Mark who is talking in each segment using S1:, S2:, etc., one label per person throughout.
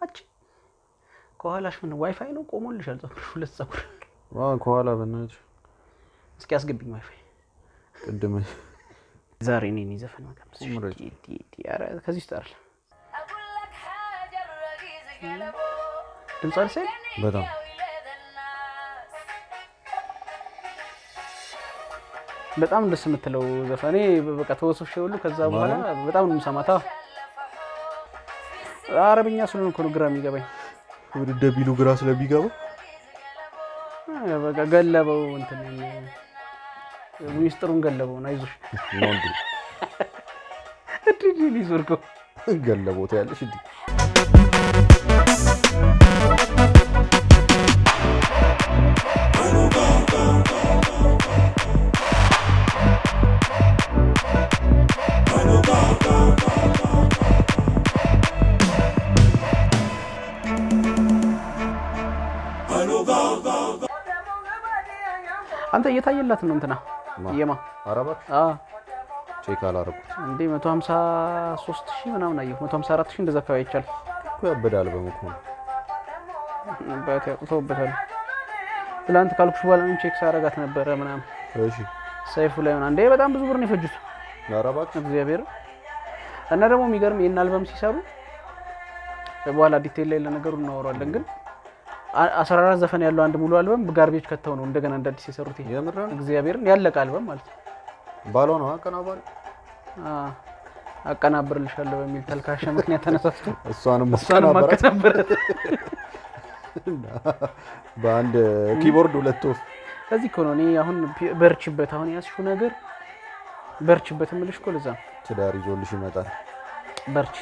S1: አጭ ከኋላሽ ምን ዋይፋይ ነው ቆሞልሻል ፀጉር ሁለት ፀጉር
S2: ከኋላ በእናትሽ
S1: እስኪ አስገብኝ ዋይፋይ
S2: ቅድም
S1: ዛሬ እኔ ዘፈን ማቀምስ ኧረ ከዚህ ይጣል ድምጽ አልሰል
S2: በጣም
S1: በጣም ደስ የምትለው ዘፈኔ በቃ ተወስፍሽ ሁሉ ከዛ በኋላ በጣም ነው የምሰማታ አረብኛ ስለሆነ እኮ ነው ግራ የሚገባኝ
S2: ወደ ደቢሉ ግራ ስለሚገባ
S1: በቃ ገለበው እንትን ሚስጥሩን ገለበው አይዞሽ
S2: ሞንዲ
S1: እድል ሊዞርኩ
S2: ገለበው ታያለሽ እንዴ አንተ እየታየላት ነው እንትና የማ አረባት ቼክ አላረኩት
S1: እንዴ 153000 ምናምን አየሁ 154000 እንደዛ ካው አይቻል
S2: እኮ ያበዳል በመኮ
S1: ባታ ተውበታል ትላንት ካልኩሽ በኋላ ምን ቼክ ሳረጋት ነበር ምናምን
S2: እሺ
S1: ሰይፉ ላይ ሆነ እንዴ በጣም ብዙ ብር ነው የፈጁት
S2: አረባት
S1: እግዚአብሔር እና ደግሞ የሚገርም የና አልበም ሲሰሩ በኋላ ዲቴል ላይ ለነገሩ እናወራለን ግን 14 ዘፈን ያለው አንድ ሙሉ አልበም በጋርቤጅ ከተው ነው እንደገና እንዳዲስ የሰሩት
S2: የምራን
S1: እግዚአብሔርን ያለቀ አልበም ማለት ነው
S2: ባሎ ነው አቀናባሪ
S1: አቀናብርልሻለሁ በሚል ተልካሻ ምክንያት ተነሳስቶ
S2: እሷንም
S1: አቀናብረ
S2: በአንድ ኪቦርድ ሁለት ወፍ
S1: እዚህ እኮ ነው እኔ አሁን በርችበት አሁን ያስሽው ነገር በርችበት ምልሽ እኮ ለዛ
S2: ትዳር ይዞልሽ ይመጣል
S1: በርች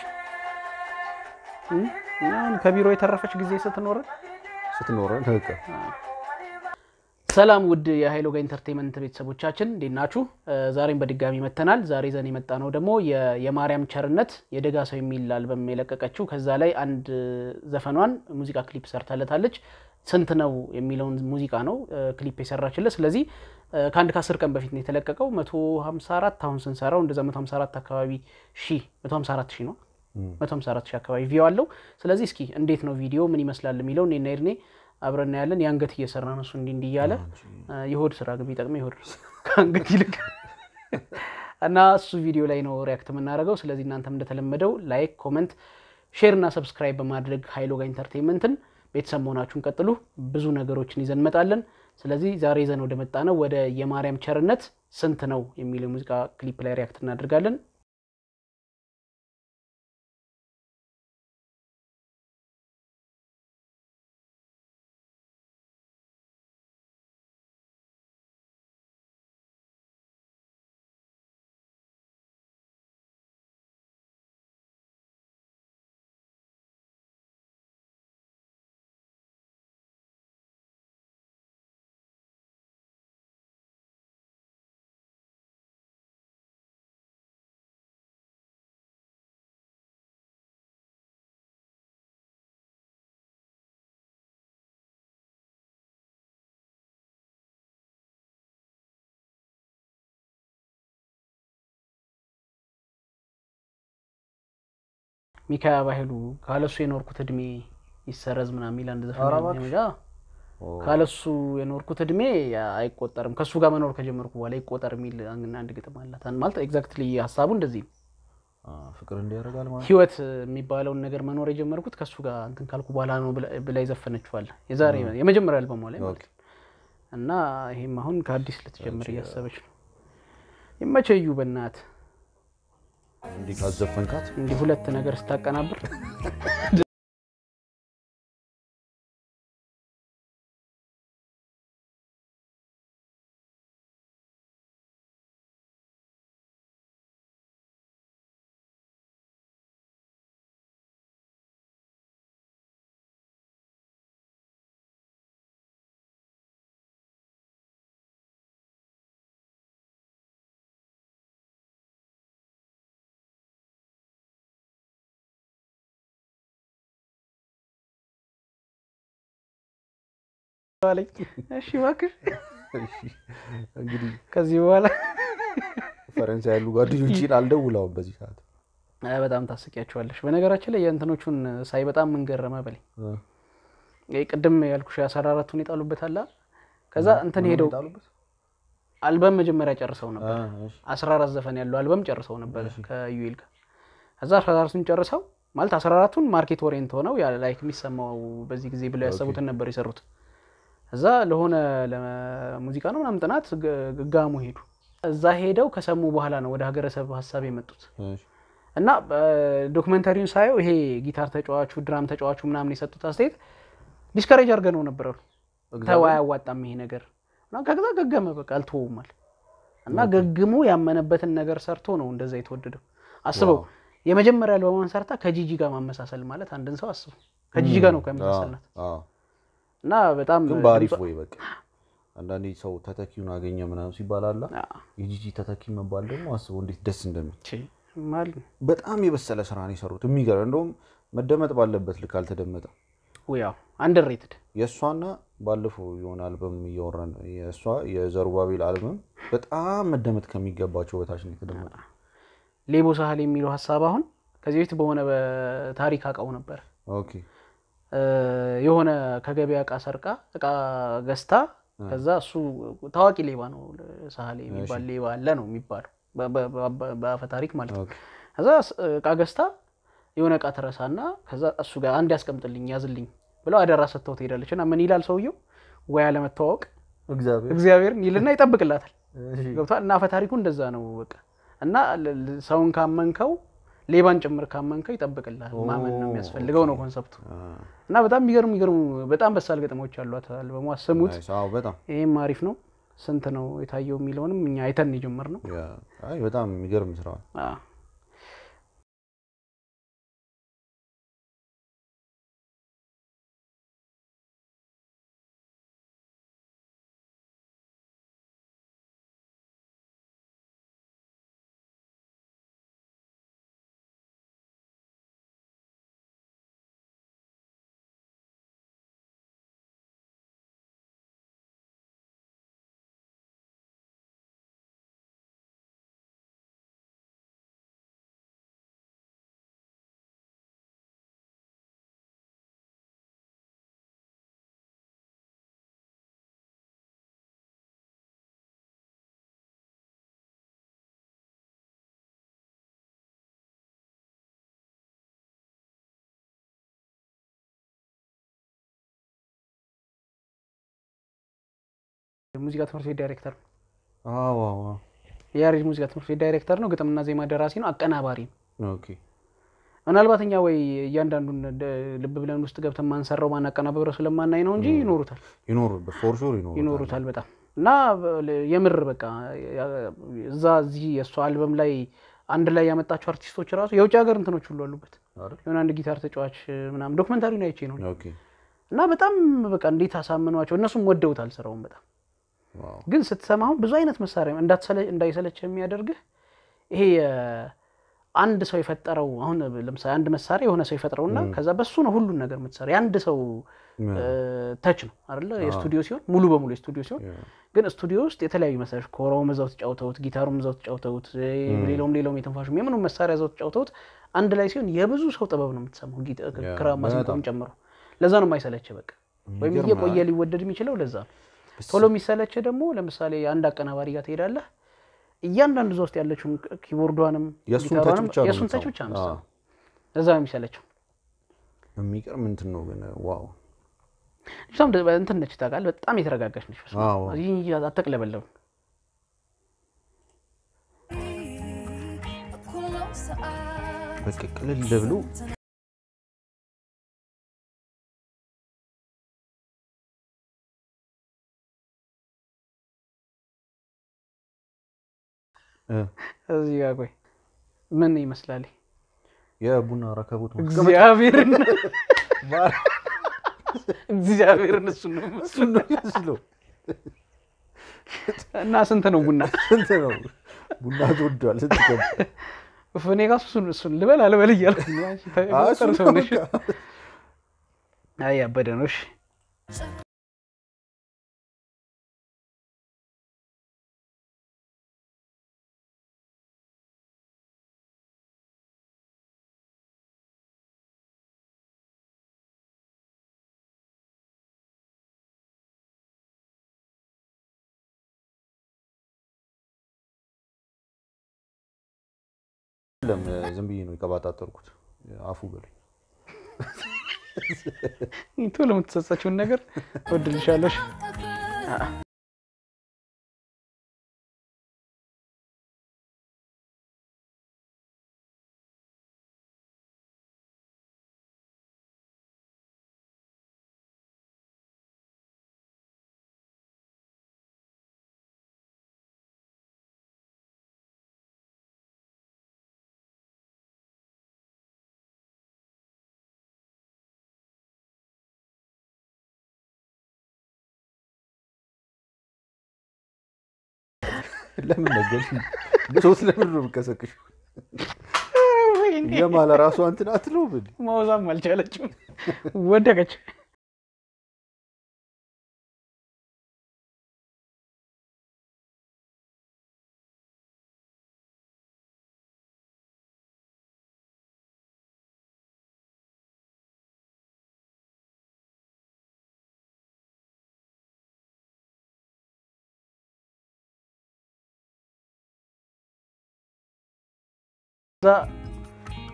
S1: ያን ከቢሮ የተረፈች ጊዜ ስትኖር
S2: ህቀ
S1: ሰላም ውድ የሃይሎጋ ኢንተርቴይንመንት ቤተሰቦቻችን እንዴናችሁ ዛሬም በድጋሚ መተናል ዛሬ ዘን የመጣነው ደግሞ የማርያም ቸርነት የደጋ ሰው የሚል አልበም የለቀቀችው ከዛ ላይ አንድ ዘፈኗን ሙዚቃ ክሊፕ ሰርታለታለች ስንት ነው የሚለውን ሙዚቃ ነው ክሊፕ የሰራችለት ስለዚህ ከአንድ ከ10 ቀን በፊት ነው የተለቀቀው 154 አሁን ስንሰራው እንደዛ 154 አካባቢ 154 ነው 154 አካባቢ ቪዲዮ አለው ስለዚህ እስኪ እንዴት ነው ቪዲዮ ምን ይመስላል የሚለው እኔና ኤርኔ አብረን ያለን ያንገት እየሰራ ነው እሱ እንዲ ይያለ ይሁድ ስራ ግብ ይጠቅም ይሁድ ካንገት ይልቅ እና እሱ ቪዲዮ ላይ ነው ሪአክት የምናደርገው ስለዚህ እናንተም እንደተለመደው ላይክ ኮሜንት ሼር እና ሰብስክራይብ በማድረግ ሃይሎጋ ኢንተርቴይንመንትን ቤተሰብ መሆናችሁን ቀጥሉ ብዙ ነገሮችን ይዘን መጣለን ስለዚህ ዛሬ ይዘን ወደ መጣ ነው ወደ የማርያም ቸርነት ስንት ነው የሚለው ሙዚቃ ክሊፕ ላይ ሪአክት እናደርጋለን ሚካያ ባህሉ ካለሱ የኖርኩት እድሜ ይሰረዝ ምናምን ይላል እንደዘፈን ነው ካለሱ የኖርኩት እድሜ አይቆጠርም ከሱ ጋር መኖር ከጀመርኩ በኋላ ይቆጠር የሚል አንድ ግጥም አላት ማለት ኤግዛክትሊ ሐሳቡ እንደዚህ
S2: ፍቅር እንዲያረጋል ማለት
S1: ህይወት የሚባለው ነገር መኖር የጀመርኩት ከሱ ጋር እንትን ካልኩ በኋላ ነው ብላ ይዘፈነችዋል የዛሬ የመጀመሪያ አልበም ላይ ማለት እና ይሄም አሁን ከአዲስ ልትጀምር ያሰበች ነው ይመቸዩ በእናት
S2: እንዴ ካዘፈንካት
S1: እንዴ ሁለት ነገር ስታቀናብር አለኝ እሺ እባክሽ እንግዲህ ከዚህ በኋላ
S2: ፈረንሳይ ያሉ ጓደኞቼን አልደውላውም በዚህ ሰዓት
S1: በጣም ታስቂያቸዋለሽ በነገራችን ላይ የእንትኖቹን ሳይ በጣም ምን ገረመ በለኝ ቅድም ያልኩሽ 14ቱን ይጣሉበት አላ ከዛ እንትን ሄደው አልበም መጀመሪያ ጨርሰው ነበር 14 ዘፈን ያለው አልበም ጨርሰው ነበር ከዩኤል ጋር ከዛ 14ቱን ጨርሰው ማለት 14ቱን ማርኬት ኦሪየንት ሆነው ያ ላይክ የሚሰማው በዚህ ጊዜ ብለው ያሰቡትን ነበር ይሰሩት እዛ ለሆነ ለሙዚቃ ነው ምናምን ጥናት ጋሙ ሄዱ እዛ ሄደው ከሰሙ በኋላ ነው ወደ ሀገረሰብ ሐሳብ የመጡት እና ዶክመንታሪውን ሳየው ይሄ ጊታር ተጫዋቹ ድራም ተጫዋቹ ምናምን የሰጡት አስተያየት ዲስከሬጅ አድርገው ነበር ተዋይ አዋጣም ይሄ ነገር እና ከዛ ገገመ በቃ አልተወውም ማለት እና ገግሞ ያመነበትን ነገር ሰርቶ ነው እንደዛ የተወደደው አስበው የመጀመሪያ አልበሙን ሰርታ ከጂጂ ጋር ማመሳሰል ማለት አንድን ሰው አስበው ከጂጂ ጋር ነው ከመሳሰልናት እና በጣም
S2: ግን ባሪፍ ወይ በቃ አንዳንዴ ሰው ተተኪውን አገኘ ምናምን ሲባል አላ የጂጂ ተተኪ መባል ደግሞ አስበው እንዴት ደስ እንደሚል
S1: ማለት
S2: በጣም የበሰለ ስራ ነው የሰሩት የሚገርም እንደውም መደመጥ ባለበት ልክ አልተደመጠ
S1: ወያው አንደርሬትድ
S2: የሷና ባለፈው የሆነ አልበም ይወራን የሷ የዘሩባቤል አልበም በጣም መደመጥ ከሚገባቸው በታች ነው የተደመጠ
S1: ሌቦ ሳህል የሚለው ሐሳብ አሁን ከዚህ በፊት በሆነ በታሪክ አቃው ነበር
S2: ኦኬ
S1: የሆነ ከገበያ አቃ ሰርቃ አቃ ገስታ ከዛ እሱ ታዋቂ ሌባ ነው ሳህል የሚባል ሌባ አለ ነው የሚባለው በአፈ ታሪክ ማለት ነው ከዛ አቃ ገስታ የሆነ አቃ ተረሳና ከዛ እሱ ጋር አንድ ያስቀምጥልኝ ያዝልኝ ብለው አደራ ሰጥተው ትሄዳለችና ምን ይላል ሰውየው ወይ አለ መተዋወቅ እግዚአብሔርን ይልና ይጠብቅላታል ገብቷል እና አፈ ታሪኩ እንደዛ ነው በቃ እና ሰውን ካመንከው ሌባን ጭምር ካመንከው ይጠብቅልሃል ማመን ነው የሚያስፈልገው ነው ኮንሰፕቱ እና በጣም የሚገርም በጣም በሳል ገጠሞች አሏት አልበሙ አሰሙት
S2: በጣም
S1: ይሄም አሪፍ ነው ስንት ነው የታየው የሚለውንም እኛ አይተን ይጀምርነው
S2: አይ በጣም የሚገርም ስራ
S1: ሙዚቃ ትምህርት ቤት ዳይሬክተር
S2: አዎ
S1: ያሬድ ሙዚቃ ትምህርት ቤት ዳይሬክተር ነው ግጥምና ዜማ ደራሲ ነው አቀናባሪ
S2: ኦኬ
S1: ምናልባትኛ ወይ እያንዳንዱን ልብ ብለን ውስጥ ገብተን ማንሰራው ማናቀናበረው ስለማናይ ነው እንጂ
S2: ይኖሩታል ፎር ሹር
S1: ይኖሩታል በጣም እና የምር በቃ እዚህ የሱ አልበም ላይ አንድ ላይ ያመጣቸው አርቲስቶች ራሱ የውጭ ሀገር እንትኖች ሁሉ አሉበት የሆነ አንድ ጊታር ተጫዋች ምናምን ዶክመንታሪውን አይቼ ነው
S2: ኦኬ
S1: እና በጣም በቃ እንዴት አሳምኗቸው እነሱም ወደውታል ስራውን በጣም ግን ስትሰማው ብዙ አይነት መሳሪያ እንዳይሰለች የሚያደርግህ ይሄ አንድ ሰው የፈጠረው አሁን ለምሳሌ አንድ መሳሪያ የሆነ ሰው ይፈጥረውና ከዛ በሱ ነው ሁሉ ነገር የምትሰራው አንድ ሰው ታች ነው አይደል የስቱዲዮ ሲሆን ሙሉ በሙሉ የስቱዲዮ ሲሆን ግን ስቱዲዮ ውስጥ የተለያዩ መሳሪያዎች ኮራው መዛው ተጫውተውት ጊታሩም መዛው ተጫውተውት ሌላም የተንፋሹም የምንም መሳሪያ ዘው ተጫውተውት አንድ ላይ ሲሆን የብዙ ሰው ጥበብ ነው የምትሰማው ክራር ማሲንቆም ጨምሮ ለዛ ነው የማይሰለች በቃ ወይም እየቆየ ሊወደድ የሚችለው ለዛ ቶሎ የሚሰለች ደግሞ ለምሳሌ አንድ አቀናባሪ ጋር ትሄዳለህ እያንዳንዱ ዞስት ያለችው ኪቦርዷንም ጊታሯንም የሱን ተች ብቻ ነው ለዛ ነው የሚሰለችው
S2: የሚቀርም እንትን ነው ግን ዋው
S1: እሷም እንትን ነች ታውቃለህ በጣም የተረጋጋች ነች እዚህ አትቅለበለብ
S2: በቃ ቅልል ብሎ
S1: እዚህ ጋር ቆይ ምን ይመስላል
S2: የቡና ረከቦት
S1: እግዚአብሔርን እሱ ነው እና ስንት ነው ቡና
S2: ተወዷል ስትገባ
S1: እኔ ጋር እሱን ልበል አልበል እያልኩኝ አይ አበደ ነው እሺ
S2: አይደለም ዝም ብዬ ነው የቀባጣጠርኩት አፉ በለኝ
S1: ቶሎ የምትሰሳችውን ነገር ወድልሻለሽ
S2: ለምን ነገርሽ በሶስት ለምን ነው የምትከሰክሽ የማለ ራሱ አንተ አትለው ብድ
S1: ማውዛም አልቻለችም ወደቀች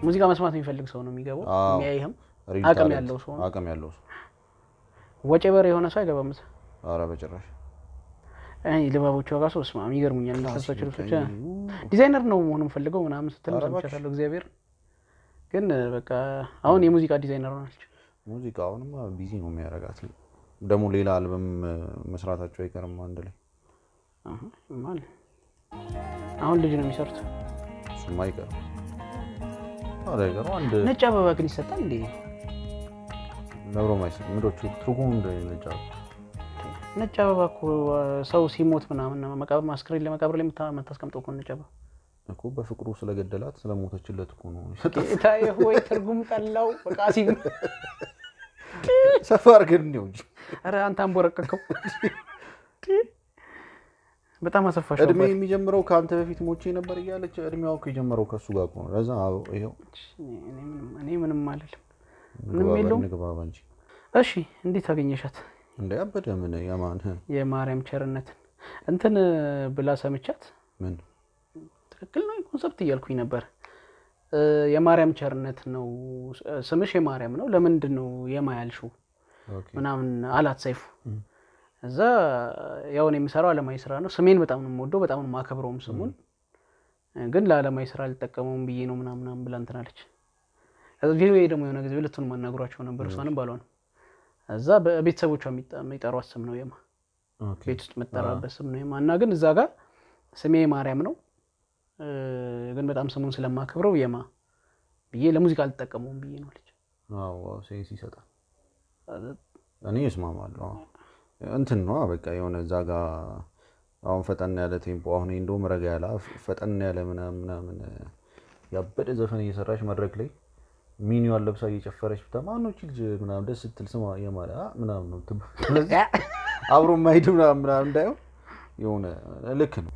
S1: ሙዚቃ መስማት የሚፈልግ ሰው ነው የሚገባው የሚያይህም አቅም ያለው ሰው ወጪ በር የሆነ ሰው አይገባም
S2: አረ በጭራሽ
S1: አይ ለባቦቹ ጋር ሰው ስማ የሚገርሙኛል እንደተሰቸው ልጆች ዲዛይነር ነው መሆኑን ፈልገው ምናምን ስትል ሰምቻለሁ እግዚአብሔር ግን በቃ አሁን የሙዚቃ ዲዛይነር ሆናለች
S2: ሙዚቃውንማ ቢዚ ነው የሚያረጋት ደሞ ሌላ አልበም መስራታቸው አይቀርም አንድ ላይ
S1: ማለት አሁን ልጅ ነው የሚሰርት
S2: እሱማ አይቀርም አረጋው አንድ
S1: ነጭ አበባ ግን ይሰጣል እንዴ
S2: ለብሮማይስ ምንዶቹ ትርጉም እንደ
S1: ነጭ አበባ እኮ ሰው ሲሞት ምናምን መቃብር ማስከሬን ለመቃብር ላይ የምታስቀምጠው እኮ ነጭ አበባ
S2: እኮ በፍቅሩ ስለገደላት ስለሞተችለት እኮ ነው
S1: ጌታዬ ሆይ ትርጉም ጠላው በቃ ሲም
S2: ሰፋር ግን ነው እንጂ
S1: አረ አንተ አንቦረቀከው በጣም አሰፋሽ
S2: እድሜ የሚጀምረው ካንተ በፊት ሞቼ ነበር ይያለች እድሜው እኮ የጀመረው ከሱ ጋር ነው ለዛ ይሄው
S1: እኔ ምንም አይደለም ምንም የለውም
S2: ንግባባ እንጂ
S1: እሺ እንዴት አገኘሻት
S2: እንዴ አበደ ምን ያማን
S1: የማርያም ቸርነት እንትን ብላ ሰምቻት
S2: ምን
S1: ትክክል ነው ኮንሰፕት እያልኩኝ ነበር የማርያም ቸርነት ነው ስምሽ የማርያም ነው ለምንድን ነው የማያልሽው ምናምን አላት ሰይፉ እዛ ያው እኔ የምሰራው ዓለማዊ ስራ ነው ስሜን በጣም ነው የምወደው በጣም ነው ማከብረውም ስሙን ግን ለዓለማዊ ስራ አልተጠቀመውም ብዬ ነው ምናምን ብላ እንትን አለች ቪዲዮ ደግሞ የሆነ ጊዜ ሁለቱንም ማናገሯቸው ነበር እሷንም ባሏን እዛ በቤተሰቦቿ የሚጠሯት ስም ነው የማ ቤት ውስጥ መጠራበት ስም ነው የማ እና ግን እዛ ጋር ስሜ ማርያም ነው ግን በጣም ስሙን ስለማከብረው የማ ብዬ ለሙዚቃ አልተጠቀመውም ብዬ ነው አለች
S2: አዎ ሴንስ ይሰጣል እኔ እስማማለሁ እንትን ነው በቃ የሆነ እዛ ጋር አሁን ፈጠን ያለ ቴምፖ አሁን እንደውም ረጋ ያለ ፈጠን ያለ ምናምን ያበደ ዘፈን እየሰራች መድረክ ላይ ሚኒዋን ለብሳ እየጨፈረች ተማኖች ልጅ ምናምን ደስ ስትል ስማ የማለ ምናምን ነው ስለዚህ አብሮ ማይድ ምናምን እንዳየው የሆነ ልክ ነው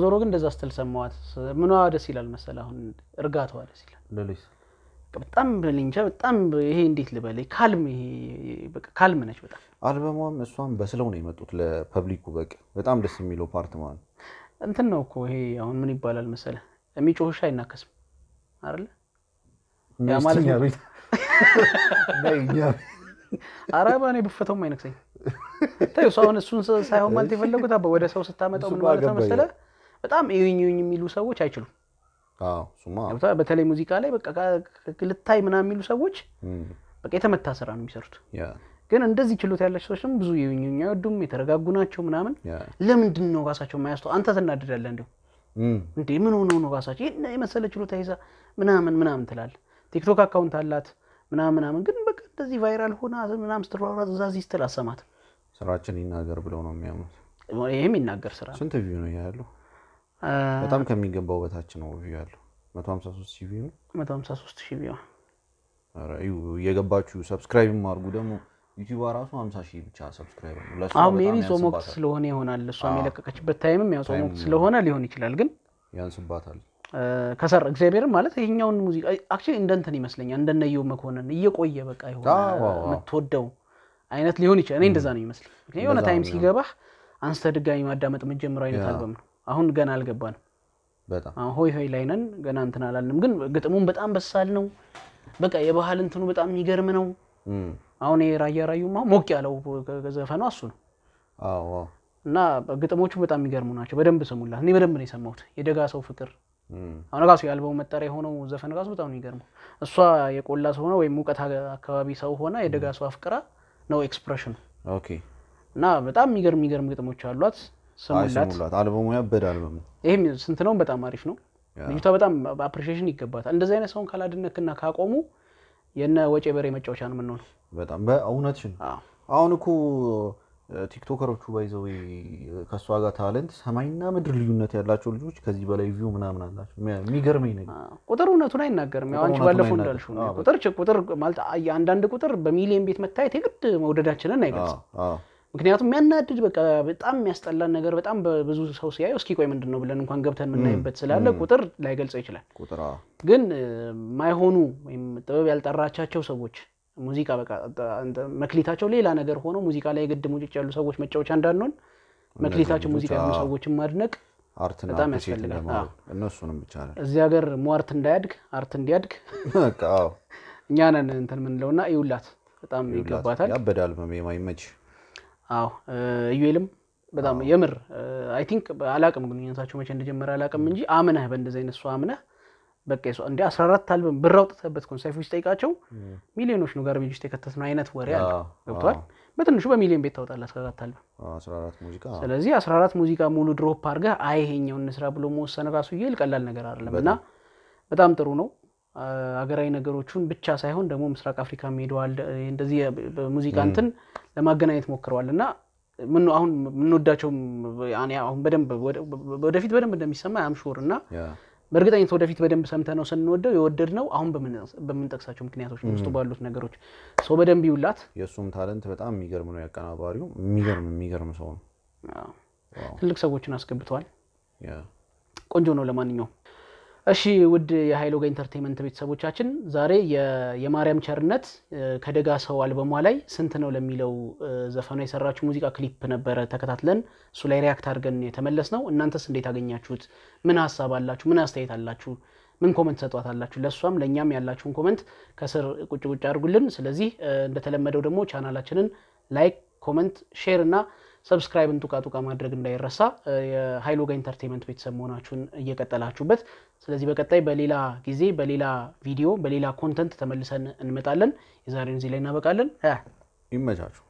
S1: ዞሮ ግን እንደዛ ስትል ሰማዋት ምኗ ደስ ይላል መሰለ አሁን እርጋታዋ ደስ ይላል
S2: ለሊስ
S1: በጣም በልንጃ በጣም ይሄ እንዴት ልበለኝ ካልም ይሄ በቃ ካልም ነች በጣም
S2: አልበሟም እሷም በስለው ነው የመጡት ለፐብሊኩ በቃ በጣም ደስ የሚለው ፓርት ማለት
S1: እንትን ነው እኮ ይሄ አሁን ምን ይባላል መሰለ የሚጮህሽ አይናከስም አይደል ያ ማለት ነው ነኛ አራባኔ በፈተው ማይነክሰኝ ታዩ ሰውን እሱን ሳይሆን ማለት የፈለጉት ወደ ሰው ስታመጣው ምን ማለት ነው መሰለ በጣም ይዩኝ የሚሉ ሰዎች አይችሉም
S2: ሱማ
S1: በተለይ ሙዚቃ ላይ በቃ ልታይ ምናምን የሚሉ ሰዎች በቃ የተመታ ስራ ነው የሚሰሩት ግን እንደዚህ ችሎታ ያላቸው ሰዎች ብዙ ይዩኝ አይወዱም የተረጋጉ ናቸው ምናምን ለምንድን ነው ራሳቸው ማያስተው አንተ ተናደዳለህ እንደው እንዴ ምን ሆኖ ነው ራሳቸው የመሰለ ችሎታ ይዛ ምናምን ትላለህ ቲክቶክ አካውንት አላት ምናምን ግን በቃ እንደዚህ ቫይራል ሆና ምናምን ስትሯሯጥ ዛዚ ስትል አሰማት
S2: ስራችን ይናገር ብለው ነው የሚያምኑት
S1: ይሄም ይናገር ስራ
S2: ስንት ቪው ነው ያለው በጣም ከሚገባው በታች ነው ቪው ያለው 153 ቪው
S1: 153 ቪው
S2: አረ የገባችሁ ሰብስክራይብ ማርጉ ደግሞ ዩቲዩብ ራሱ 50,000 ብቻ ሰብስክራይብ ነው ለሷ
S1: በጣም ሜቢ ጾሞክ ስለሆነ ይሆናል እሷም የለቀቀችበት ታይምም ያው ጾሞክ ስለሆነ ሊሆን ይችላል ግን
S2: ያንስባታል
S1: ከሰር እግዚአብሔር ማለት ይሄኛውን ሙዚቃ አክቹሊ እንደንተን ይመስለኛል እንደነየው መኮነን እየቆየ በቃ ይሆናል የምትወደው አይነት ሊሆን ይችላል እኔ እንደዛ ነው ይመስለኝ የሆነ ታይም ሲገባህ አንስተ ድጋሚ ማዳመጥ መጀመሪያ አይነት አልበም ነው አሁን ገና አልገባንም
S2: በጣም
S1: ሆይ ሆይ ላይ ነን ገና እንትን አላልንም ግን ግጥሙን በጣም በሳል ነው በቃ የባህል እንትኑ በጣም የሚገርም ነው አሁን የራያራዩማ ሞቅ ያለው ዘፈኑ እሱ ነው
S2: አዎ
S1: እና ግጥሞቹ በጣም የሚገርሙ ናቸው በደንብ ስሙላ እኔ በደንብ ነው የሰማሁት የደጋ ሰው ፍቅር አሁን ጋር ያልበው መጠሪያ ሆነው ዘፈን ጋር በጣም ነው የሚገርመው እሷ የቆላ ሰው ሆነ ወይ ሙቀት አካባቢ ሰው ሆነ የደጋ ሰው አፍቅራ ነው ኤክስፕሬሽን
S2: ኦኬ
S1: እና በጣም የሚገርም ግጥሞች አሏት
S2: ሰሙላት አልበሙ ያበደ አልበሙ
S1: ይሄም ስንት ነው በጣም አሪፍ ነው ልጅቷ በጣም አፕሪሺዬሽን ይገባታል እንደዚህ አይነት ሰውን ካላድነክና ካቆሙ የነ ወጪ በሬ መጫወቻ ነው ምን ነው
S2: በጣም በእውነትሽን አሁን እኮ ቲክቶከሮቹ ባይዘው ከሷ ጋር ታለንት ሰማይና ምድር ልዩነት ያላቸው ልጆች ከዚህ በላይ ቪው ምናምን አላቸው የሚገርመኝ ነገር
S1: ቁጥር እውነቱን አይናገርም ያው አንቺ ባለፈው እንዳልሽው ቁጥር ማለት አንዳንድ ቁጥር በሚሊዮን ቤት መታየት የግድ መውደዳችንን አይገልጽም ምክንያቱም የሚያናድድ በቃ በጣም የሚያስጠላን ነገር በጣም ብዙ ሰው ሲያየው እስኪ ቆይ ምንድነው ብለን እንኳን ገብተን ምናይበት ስላለ ቁጥር ላይገልጸው ይችላል
S2: ቁጥር
S1: ግን ማይሆኑ ወይም ጥበብ ያልጠራቻቸው ሰዎች ሙዚቃ በቃ መክሊታቸው ሌላ ነገር ሆኖ ሙዚቃ ላይ ግድ ሙጭጭ ያሉ ሰዎች መጫወቻ እንዳንሆን መክሊታቸው ሙዚቃ ያሉ ሰዎችን ማድነቅ
S2: አርትና
S1: በጣም ያስፈልጋል
S2: እነሱንም ብቻ አይደል
S1: እዚህ ሀገር ሟርት እንዳያድግ አርት እንዲያድግ
S2: በቃ አዎ
S1: እኛ ነን እንትን ምንለውና ይውላት በጣም ይገባታል
S2: ያበዳል በማይመች
S1: አዎ ዩኤልም በጣም የምር አይ ቲንክ አላቅም ግን የንሳቸው መቼ እንደጀመረ አላቅም እንጂ አምነህ በእንደዚህ አይነት ሰው አምነህ በቃ ይso እንደ 14 አልበም ብራው ተተበት ኮንሰርት ውስጥ ጠይቃቸው ሚሊዮኖች ነው ጋርቤጅ ውስጥ የከተት ነው አይነት ወሬ አለ ገብቷል በትንሹ በሚሊዮን ቤት ታውጣለህ 14 አልበም
S2: 14 ሙዚቃ
S1: ስለዚህ 14 ሙዚቃ ሙሉ ድሮፕ አድርገህ አይሄኛው እንስራ ብሎ መወሰን ራሱ ይል ቀላል ነገር አይደለምና በጣም ጥሩ ነው አገራዊ ነገሮችን ብቻ ሳይሆን ደግሞ ምስራቅ አፍሪካ ሄደዋል እንደዚህ በሙዚቃ እንትን ለማገናኘት ሞክረዋልና ምን አሁን ምንወዳቸው ያኔ አሁን በደንብ ወደፊት በደንብ እንደሚሰማ አምሹርና በርግጠኝነት ወደፊት በደንብ ሰምተነው ስንወደው የወደድነው አሁን በመንጠቅሳቸው ምክንያቶች ውስጥ ባሉት ነገሮች ሰው በደንብ ይውላት
S2: የሱም ታለንት በጣም የሚገርም ነው ያቀናባሪው የሚገርም ሰው ነው
S1: ትልቅ ሰዎችን አስገብቷል ቆንጆ ነው ለማንኛውም እሺ ውድ የሃይሎጋ ኢንተርቴይንመንት ቤተሰቦቻችን ዛሬ የማርያም ቸርነት ከደጋ ሰው አልበሟ ላይ ስንት ነው ለሚለው ዘፈኗ የሰራችው ሙዚቃ ክሊፕ ነበር ተከታትለን እሱ ላይ ሪአክት አድርገን የተመለስነው እናንተስ እንዴት አገኛችሁት ምን ሐሳብ አላችሁ ምን አስተያየት አላችሁ ምን ኮሜንት ሰጧታላችሁ ለሷም ለኛም ያላችሁን ኮሜንት ከስር ቁጭ አድርጉልን ስለዚህ እንደተለመደው ደግሞ ቻናላችንን ላይክ ኮሜንት ሼር እና ሰብስክራይብ እንቱቃቱቃ ማድረግ እንዳይረሳ የሃይሎጋ ኢንተርቴይንመንት ቤተሰብ መሆናችሁን እየቀጠላችሁበት ስለዚህ በቀጣይ በሌላ ጊዜ በሌላ ቪዲዮ በሌላ ኮንተንት ተመልሰን እንመጣለን የዛሬውን እዚህ ላይ እናበቃለን ይመቻችሁ